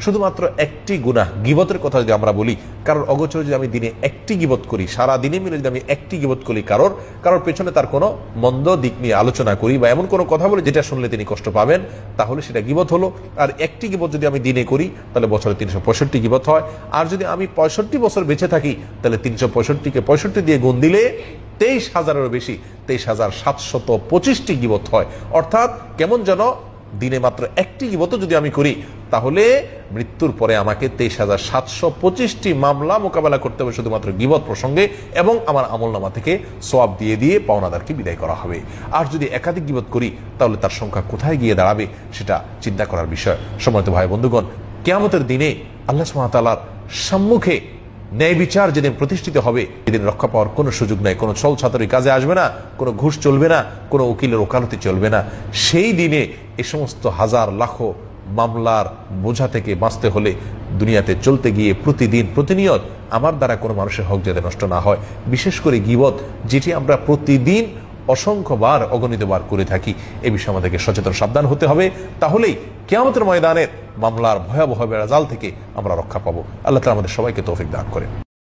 শুধুমাত্র একটি গুনাহ গীবতের কথা যদি আমরা বলি, কারোর অগোচরে যদি আমি দিনে একটি গীবত করি, সারা দিনে মিলে যদি আমি একটি গীবত করি কারোর পেছনে তার কোনো মন্দ দিক নিয়ে আলোচনা করি বা এমন কোনো কথা বলে যেটা শুনলে তিনি কষ্ট পাবেন, তাহলে সেটা গীবত হলো। আর একটি গীবত যদি আমি দিনে করি তাহলে বছরে 365 গীবত হয়। আর যদি আমি 65 বছর বেঁচে থাকি তাহলে 365কে 65 দিয়ে গুণ দিলে 23,000-এরও বেশি, 23,725টি গীবত হয়। অর্থাৎ কেমন যেন দিনে মাত্র একটি গীবত যদি আমি করি তাহলে মৃত্যুর পরে আমাকে 23,725টি মামলা মোকাবেলা করতে হবে শুধুমাত্র গীবত প্রসঙ্গে, এবং আমার আমলনামা থেকে সওয়াব দিয়ে দিয়ে পাওনাদারকে বিদায় করা হবে। আর যদি একাধিক গীবত করি তাহলে তার সংখ্যা কোথায় গিয়ে দাঁড়াবে সেটা চিন্তা করার বিষয়। সম্মানিত ভাই বন্ধুগণ, কিয়ামতের দিনে আল্লাহ সুবহানাহু ওয়া তাআলার সম্মুখে ন্যায় বিচার যেদিন প্রতিষ্ঠিত হবে, সেদিন রক্ষা পাওয়ার কোনো সুযোগ নাই, কোনো ছল ছাতরি কাজে আসবে না, কোনো ঘুষ চলবে না, কোনো উকিলের ওকালতি চলবে না। সেই দিনে এই সমস্ত হাজার লাখো মামলার বোঝা থেকে বাঁচতে হলে দুনিয়াতে চলতে গিয়ে প্রতিদিন প্রতিনিয়ত আমার দ্বারা কোনো মানুষের হক যাতে নষ্ট না হয়, বিশেষ করে গীবত যেটি আমরা প্রতিদিন অসংখ্যবার অগণিতবার করে থাকি, এ বিষয়ে আমাদেরকে সচেতন সাবধান হতে হবে। তাহলেই কিয়ামতের ময়দানের মামলার ভয়াবহ বেড়াজাল থেকে আমরা রক্ষা পাবো। আল্লাহ তাআলা আমাদের সবাইকে তৌফিক দান করেন।